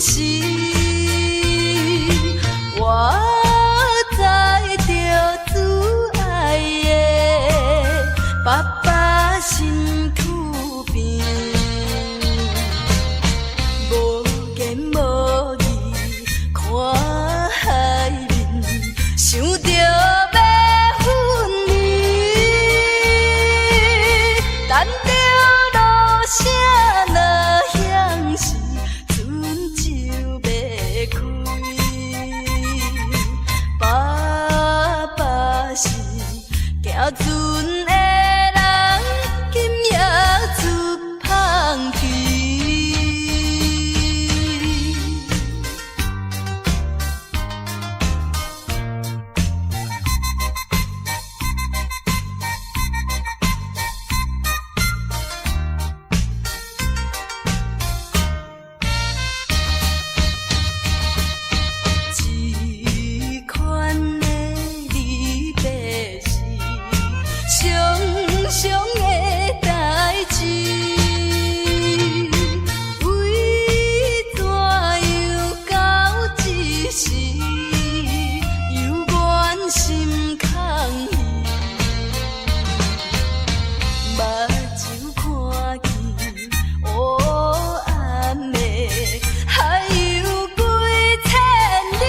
时，我知着自爱的爸爸身躯边，无言无语看海面，想着要分离，等着落声若响时，船就要开。爸爸是行船的人，今夜出芳气。这款的离别是常常的代志，为怎样到一时，犹原心空虚，目睭看见黑暗的海有几千里，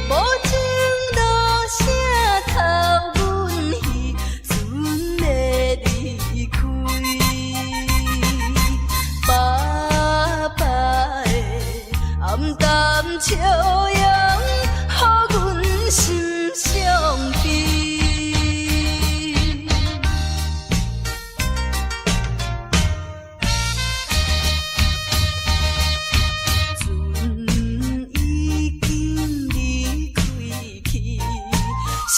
无情落声透阮戏，船要离开。爸爸的暗淡笑容，予阮心伤悲。船已经离开去，心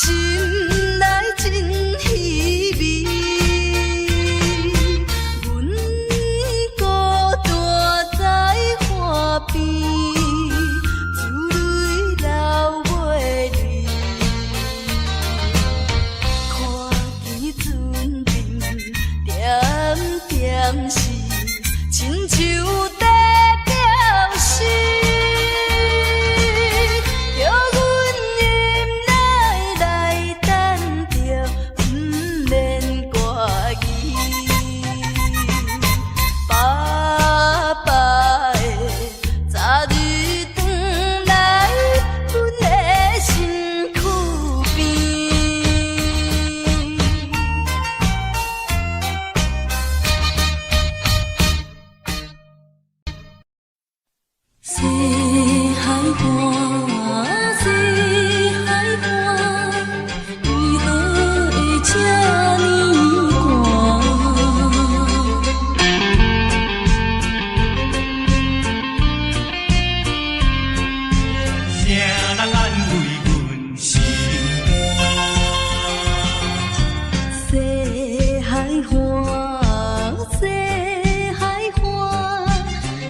内真稀微。阮孤单在岸边，珠泪流袂离。看见船边点点是亲像在表示，叫阮忍耐来等着，不免挂意。爸爸的早日转来，阮的身躯边。西海岸，西海岸，为何会这呢谁人安慰阮心肝？西海岸，西海岸，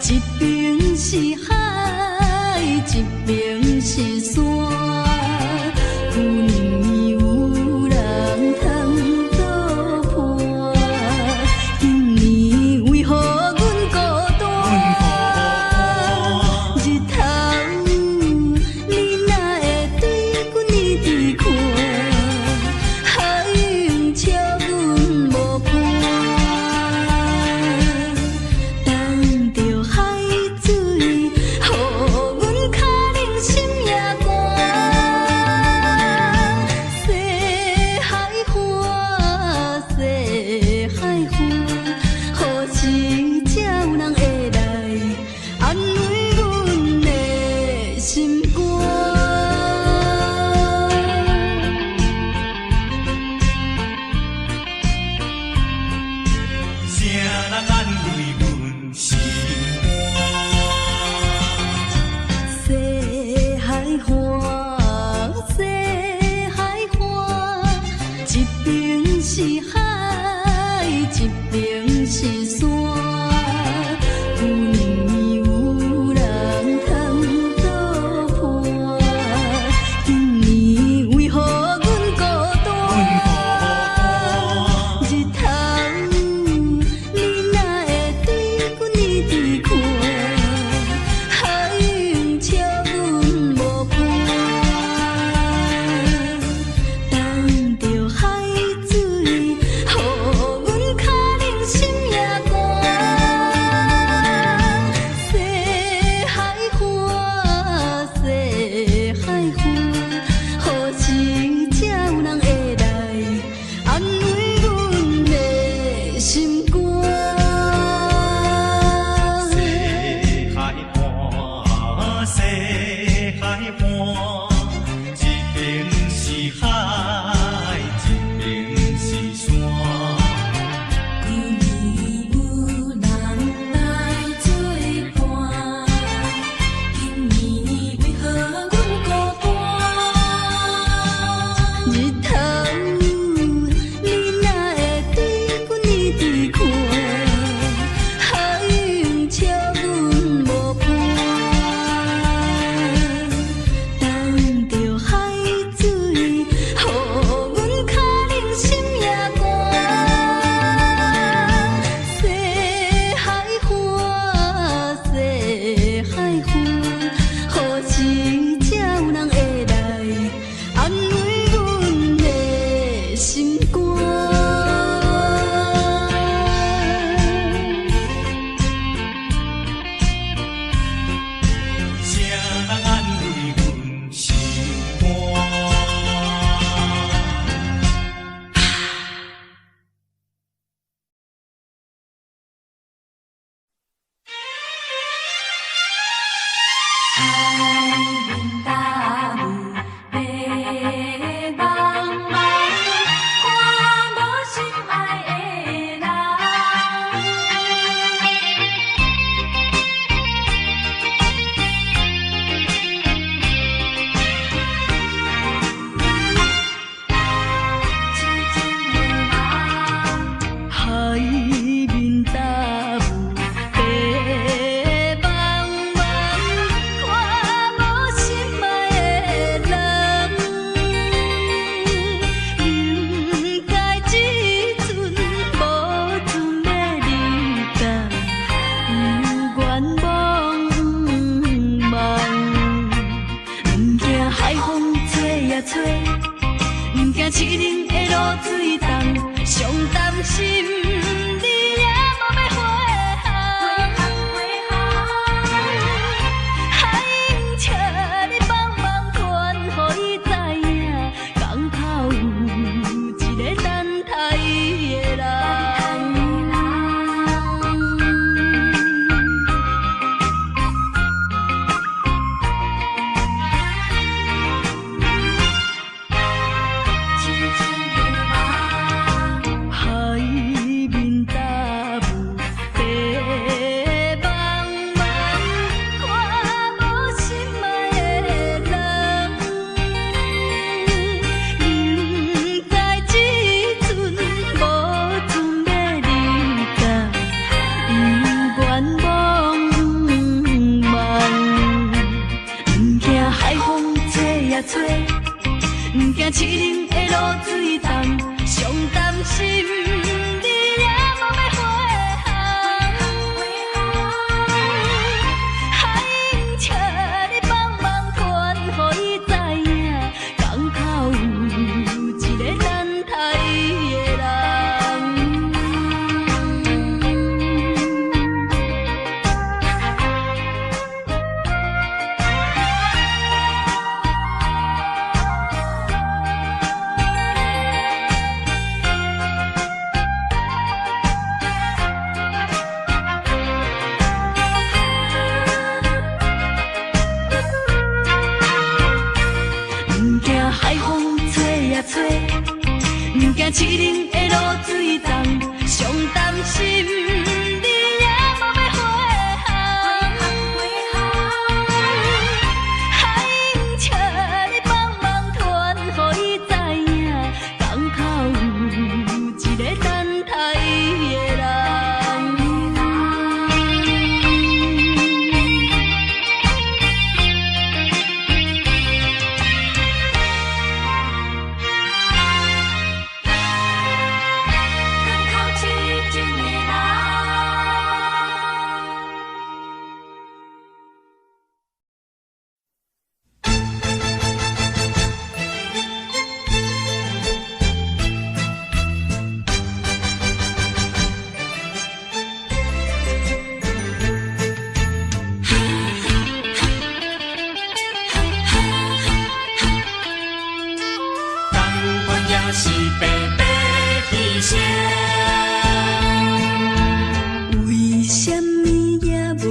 一边是海，一边是山。有年有人通作伴，今年为何阮孤单？日头你哪会对阮一直看？海涌笑阮无伴，等着海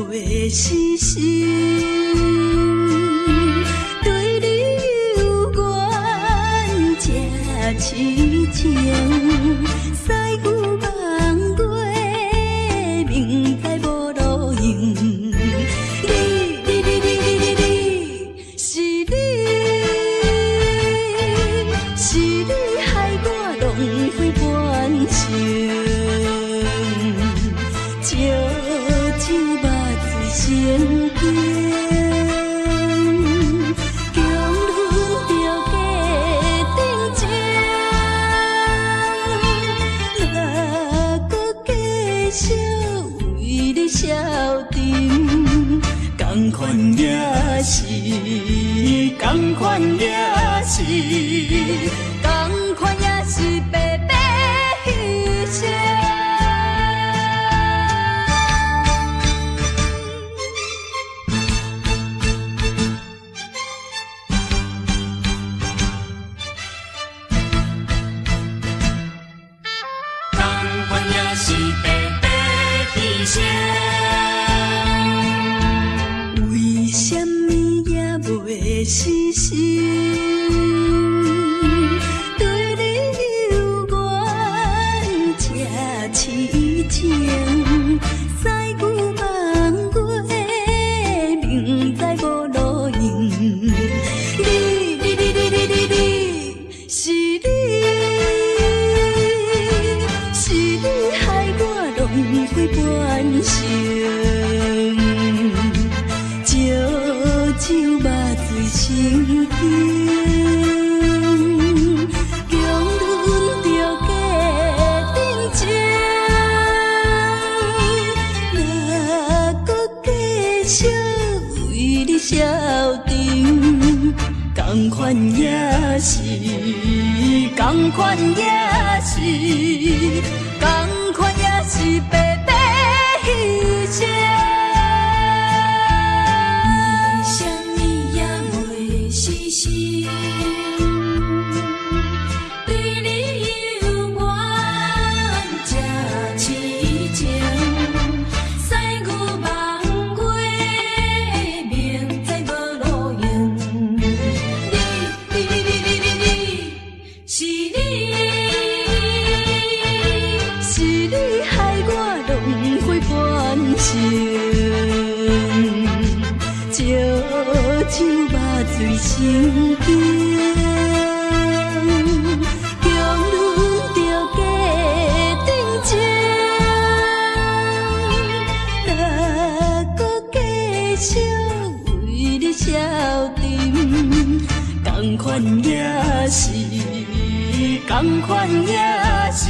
袂死心。对你有缘，这痴情，使牛望过，明知无路用。同款也是，同款也是，同款也是白白牺牲。同款也是白白牺牲。袂死心，对你有缘，这痴情，使牛望过，明知无路用。是你害我轮回半生。酒肉水成冰，强忍着家庭情，若搁继续为你消沉，同款也是，同款也是，同款也是白白牺牲。对你有缘，这痴情，使牛望过，明知无路用。是你害我轮回半生，烧酒肉水成冰。同款也是，同款也是，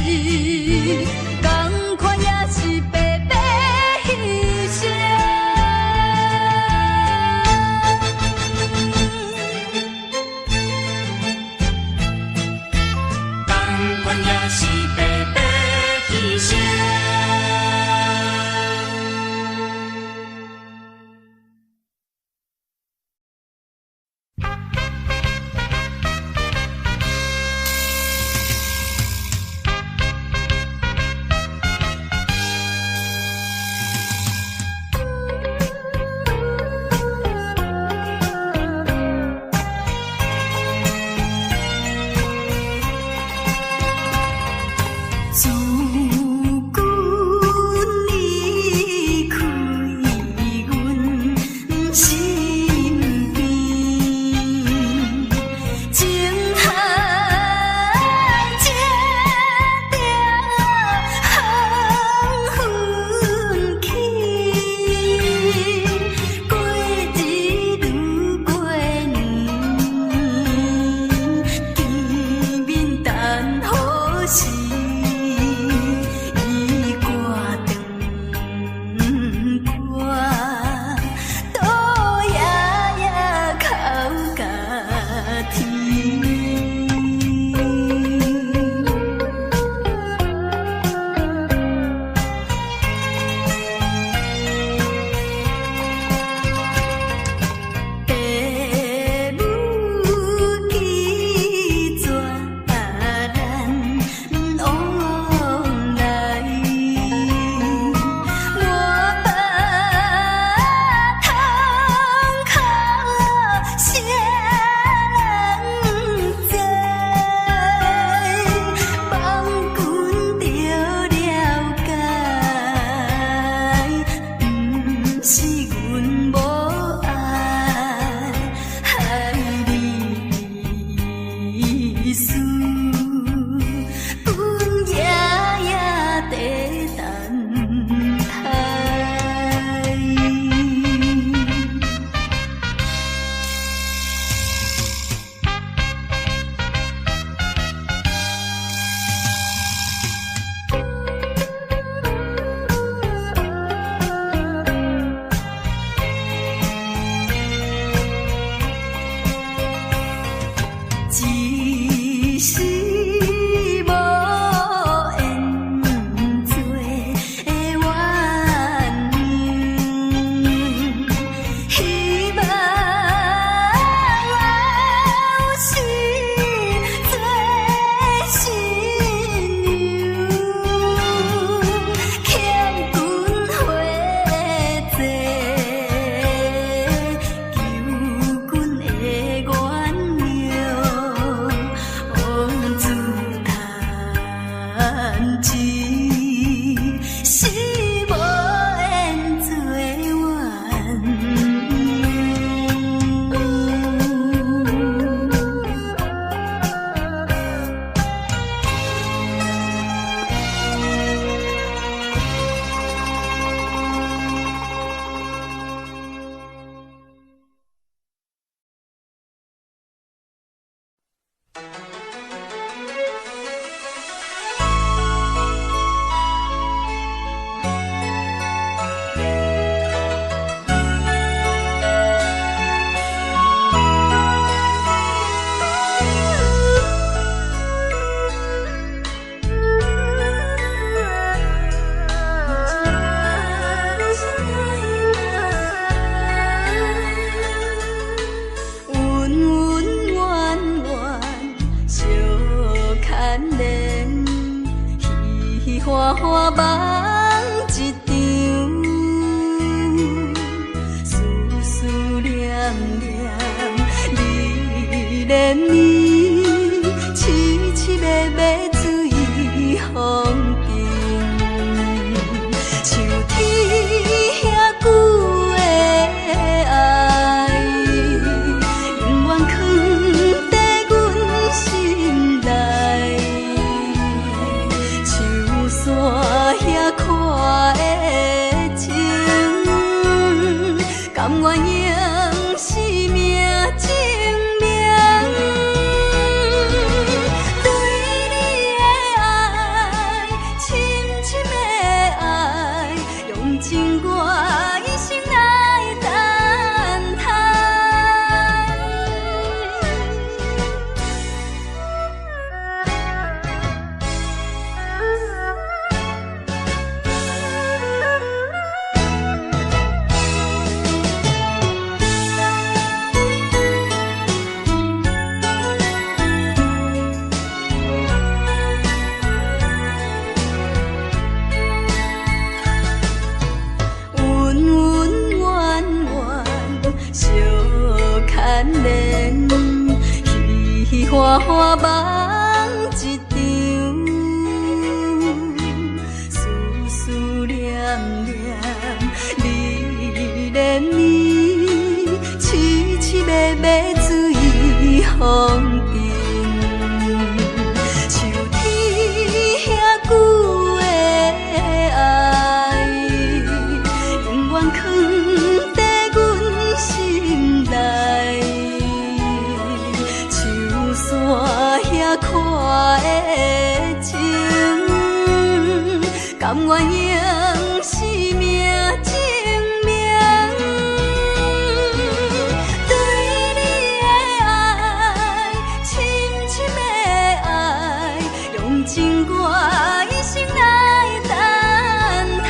同款也是白白牺牲。同款也是白白牺牲。是阮无爱，爱你思，阮夜夜在等待。只是无缘做的鸳鸯，希望有时做新娘，欠君花债，求君的原谅。自叹情是无缘做花花梦一场，思思念念你恋你，凄凄密密水风景，像天遐久的爱，永远藏在阮心内。山遐看的情，甘愿用生命证明。对你的爱，深深的爱，用情我一生来等待。花花梦一场，思思念念你恋你，凄凄密密水风景，像天遐久的爱，永远藏在阮心内。山遐看的情，甘愿用生命证明。对你的爱，深深的爱，用情我一生来等待。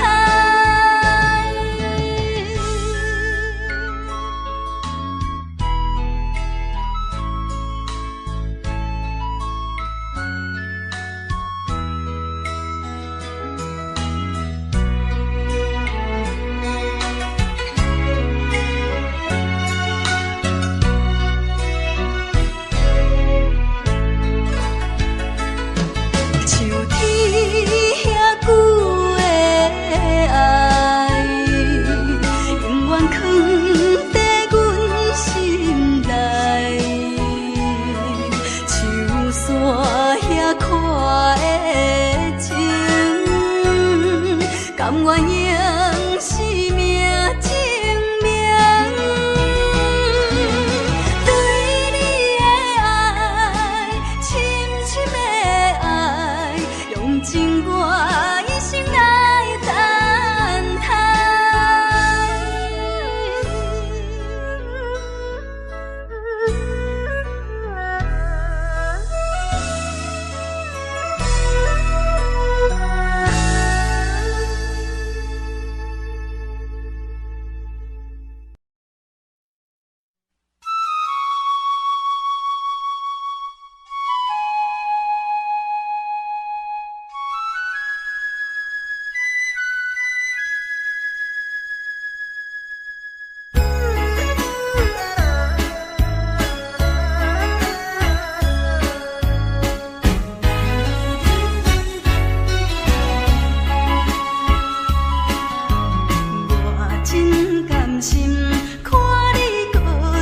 甘心，看你搁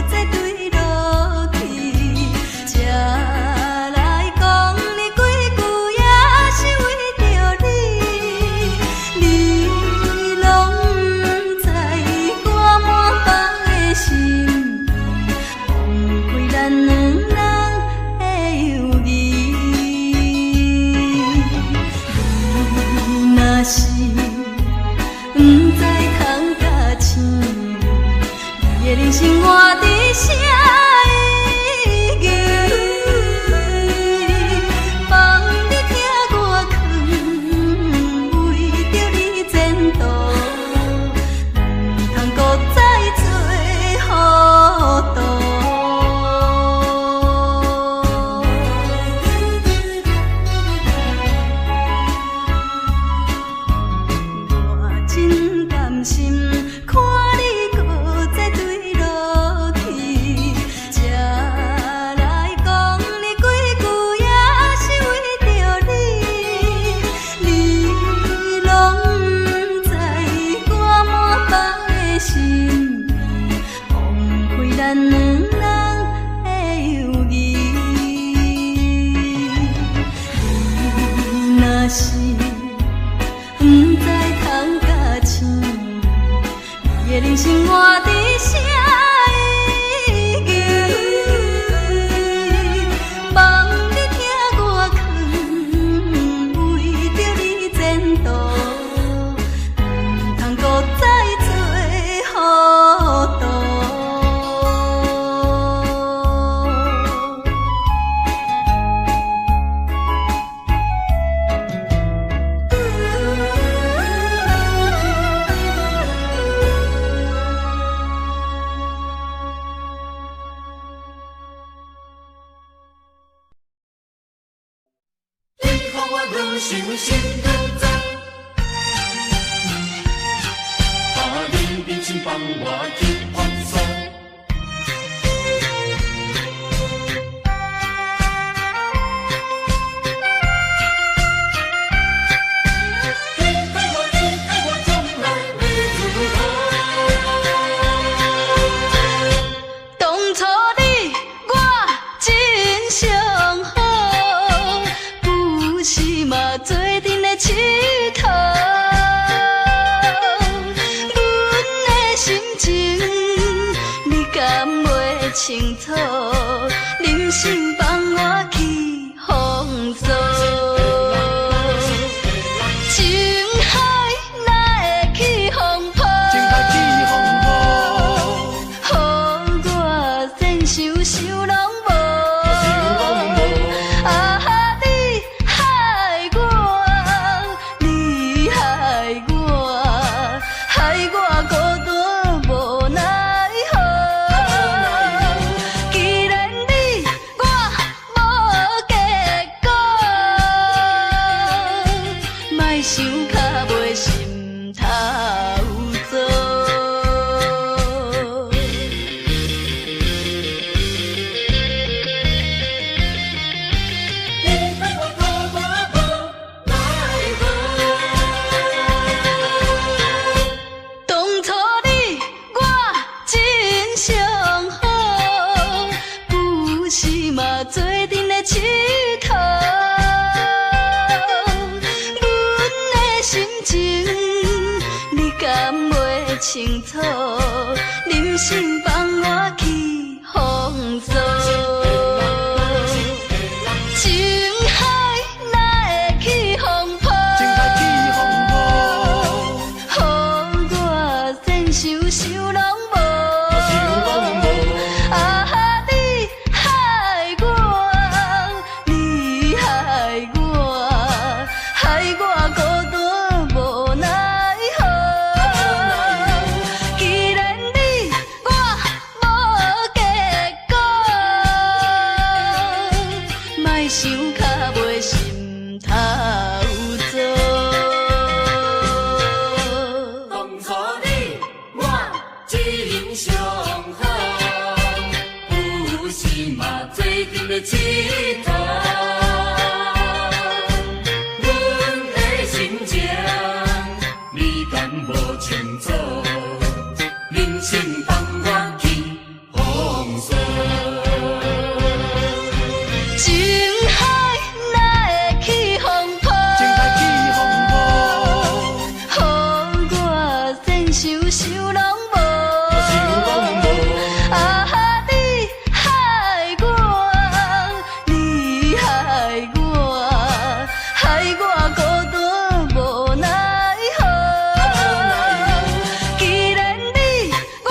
再对落去，才来讲你几句也是为着你，你拢不知我满腹的心，放开咱两人的友谊。你若是不知通甲醒，你的人生活伫啥意义？放你听我劝，为着你前途，不通搁再做糊涂。我真甘心，看你搁再对落去，才来讲你几句也是为着你，你拢不知我满腹的心，放开咱两人的友谊。你若是不知通甲醒，你的人生活伫啥意义？望你听我劝，为着你前途，不通搁再做糊涂。你看我愈想心愈重，你人生放我去放松。你爱我，从来袂如何。当初你我真相好，不是嘛做阵的佚佗。阮的心情你敢袂清楚？人生放我去风骚。情海哪会去风波？予我先想想拢无。啊，你害我，你害我，害我孤单无奈何。既然你我无结果，莫想较袂心头做。你爱我，可我无奈何。当初你我真相好，不是嘛做阵的佚佗。阮的心情你敢袂清楚？人生放我去风骚。情海哪会去风波？予我先想想拢无。啊，你害我，你害我，害我孤单无奈何。既然你我无结果，莫想较袂心头做。当初你我真相好，不是嘛做阵的佚佗。阮的心情你敢无清楚？人生请放我去风霜。情海哪会起风波？情海起风波，予我身受受拢无。想拢无。啊！你害我，你害我，害我孤单无奈何。既然你我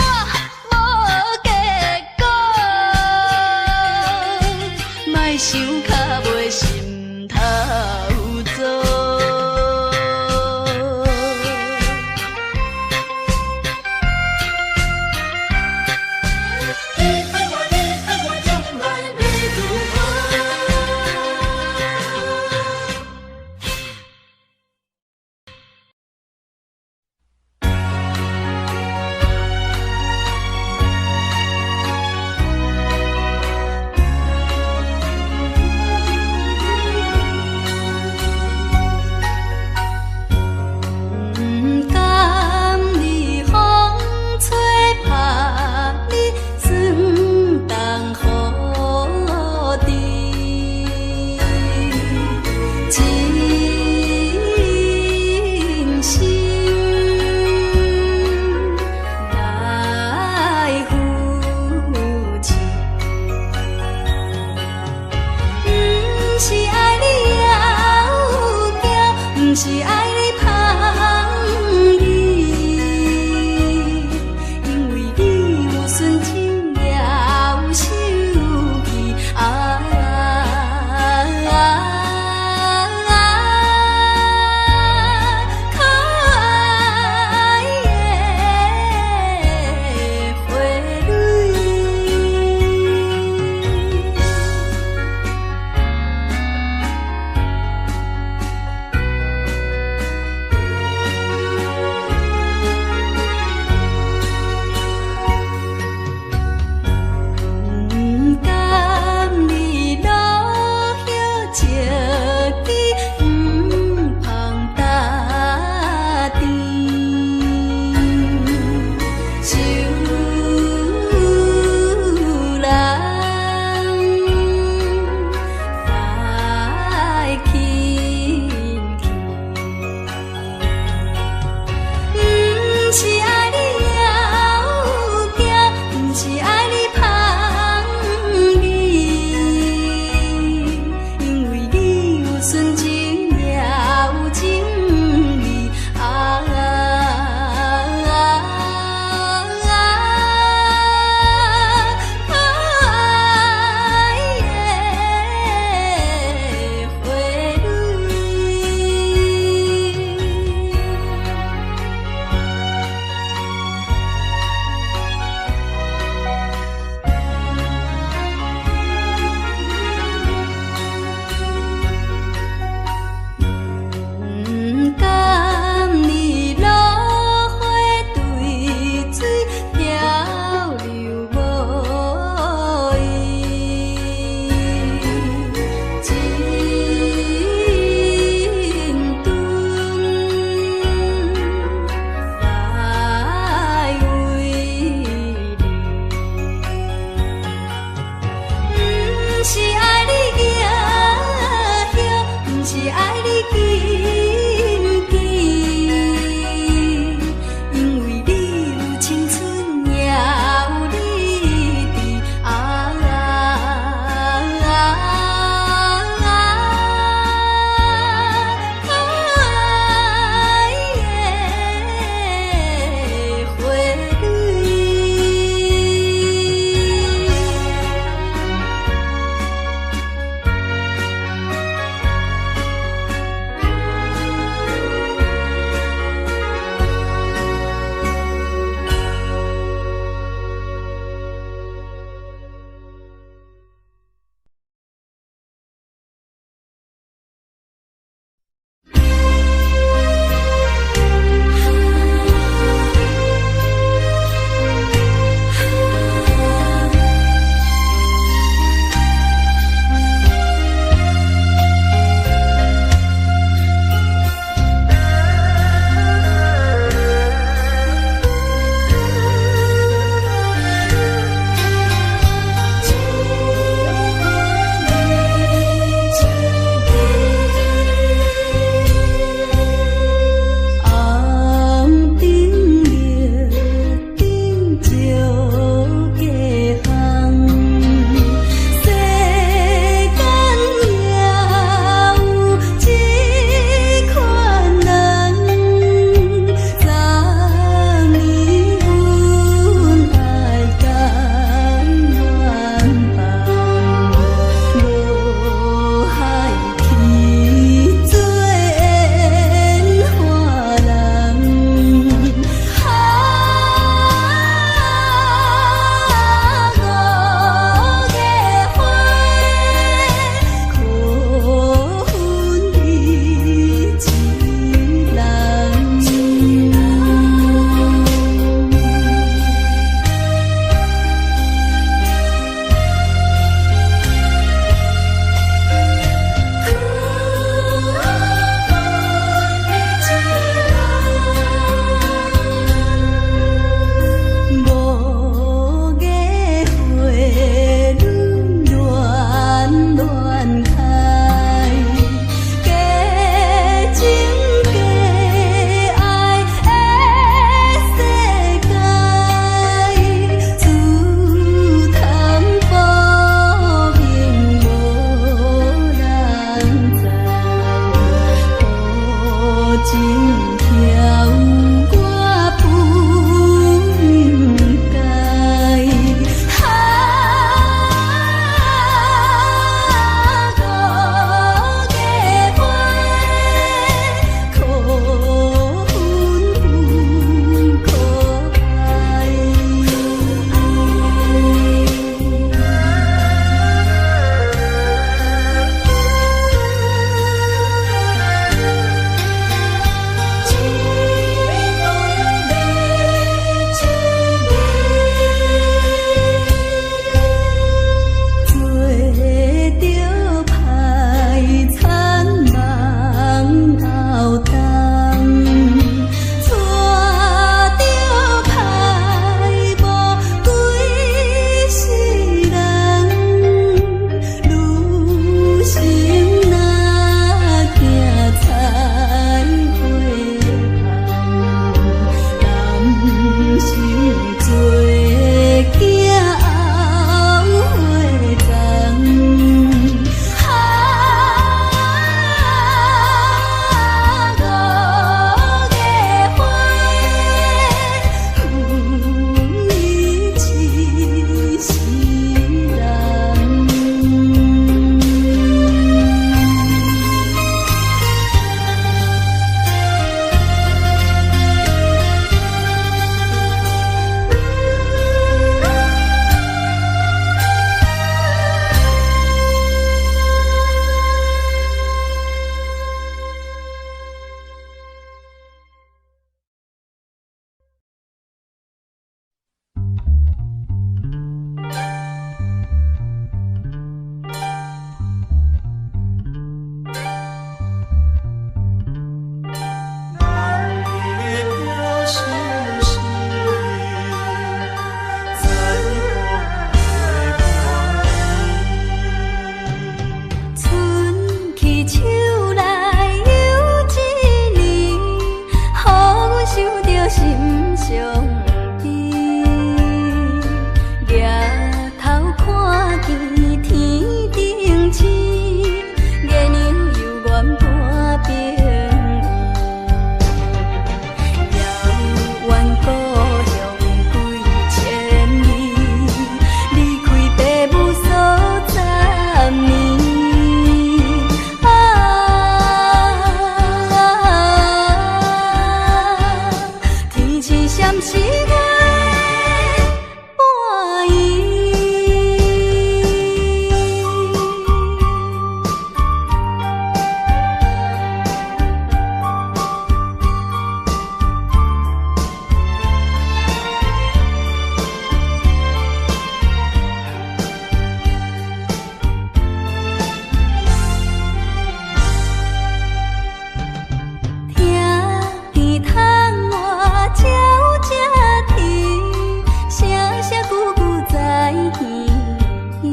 因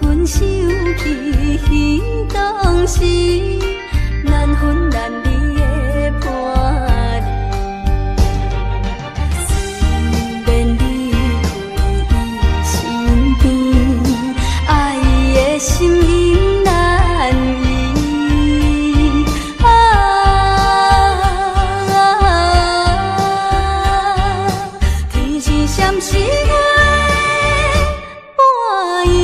阮想起当时难分难离的伴侣，虽然离开伊身边，爱伊的心因难移。天是闪时我的伴伊。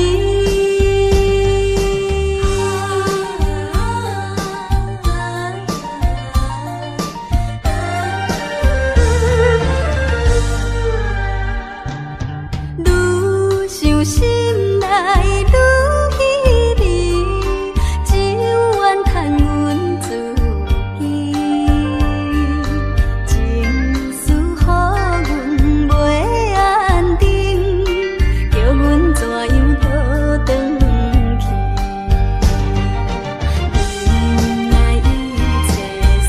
愈想心内愈稀微，只愿趁阮自己，情绪予阮袂安定，叫阮怎样倒转去？原来一切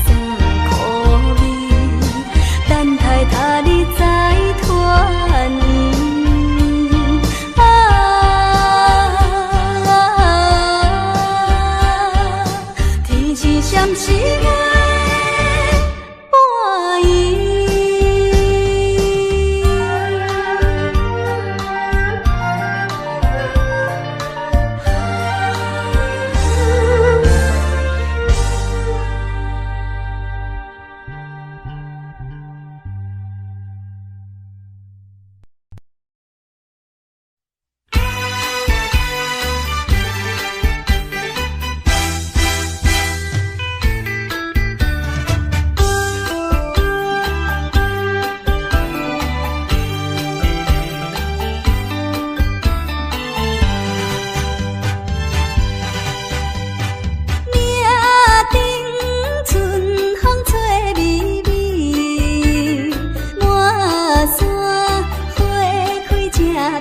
算苦味，等待他日再团圆。天是闪时我的伴伊。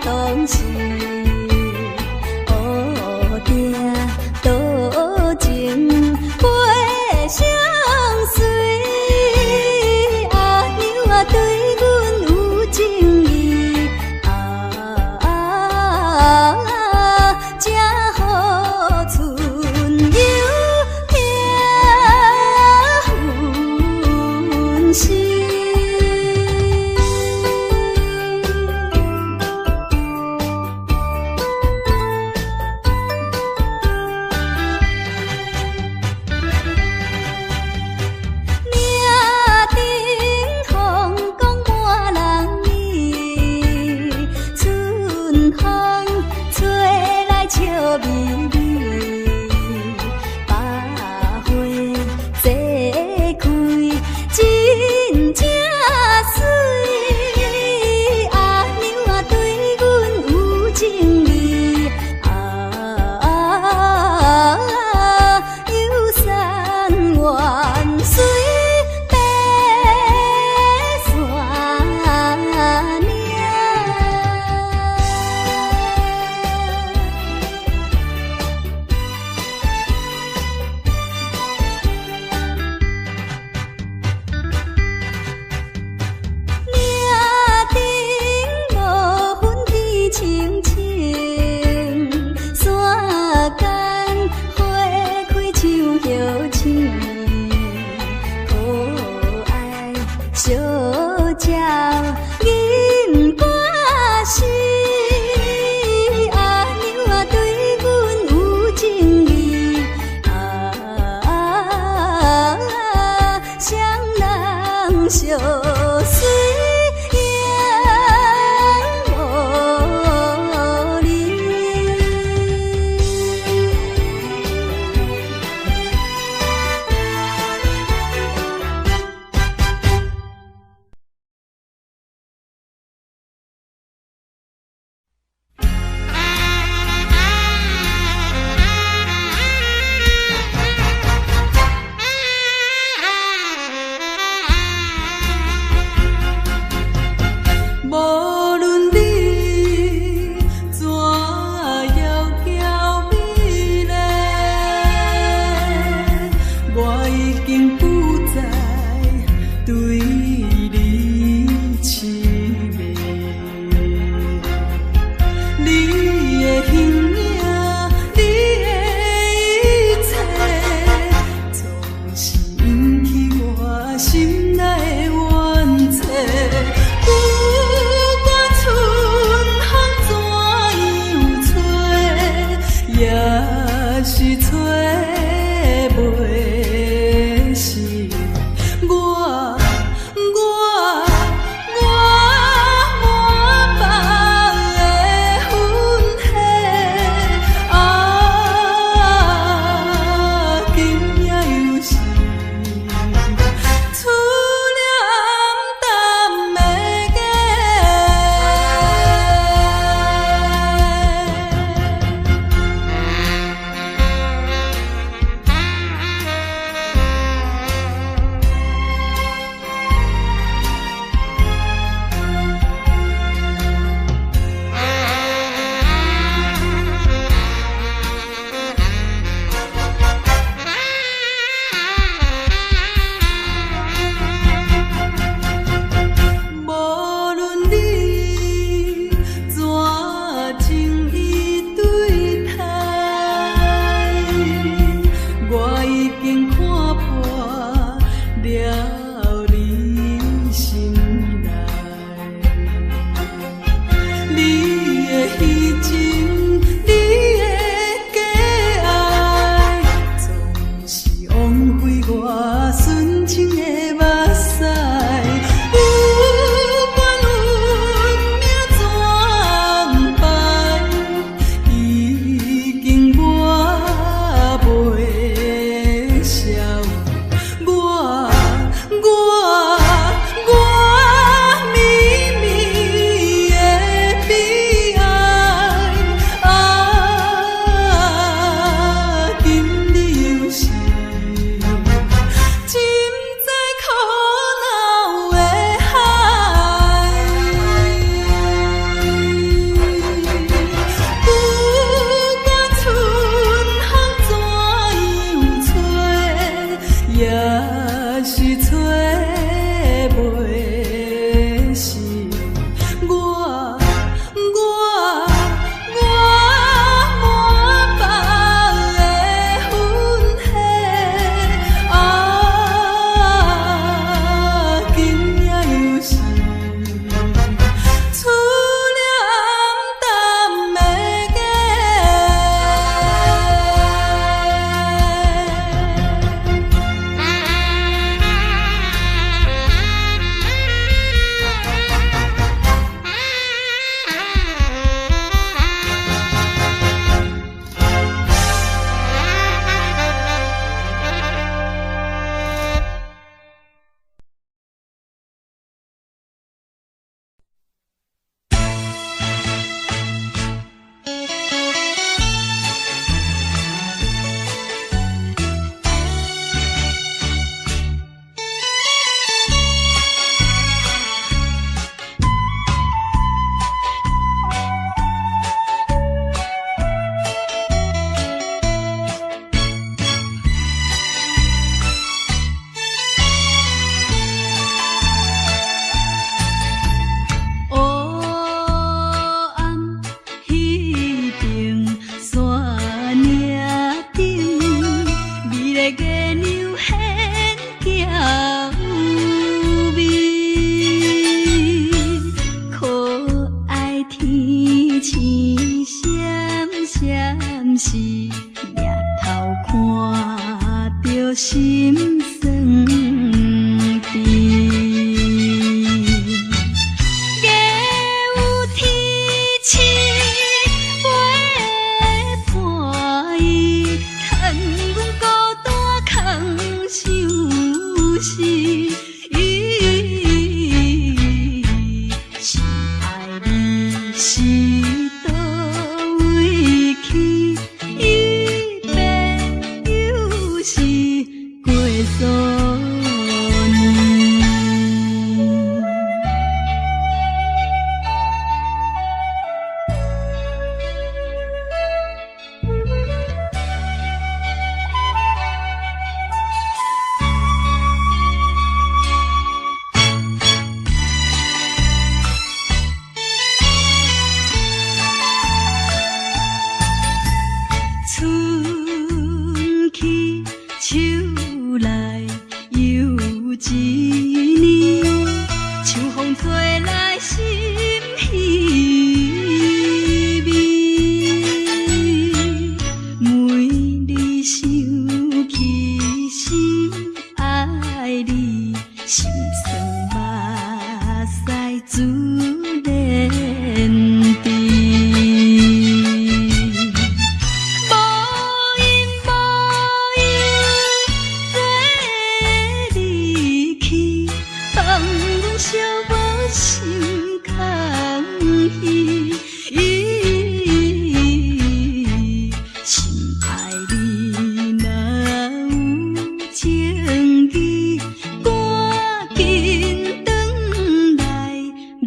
当时，乌定多情配相随，阿娘啊对阮有情意，才好春又偏分心。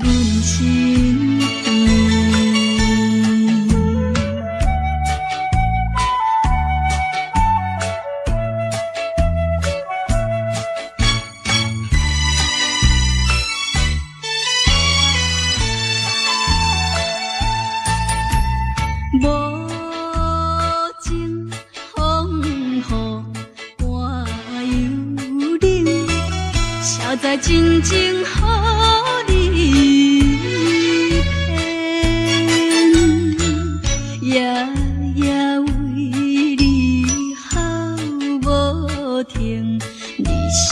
阮心意。无情风雨寒幽冷，谁知真情予你骗？夜夜为你哭无停，你是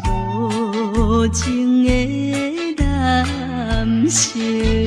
无情的男性。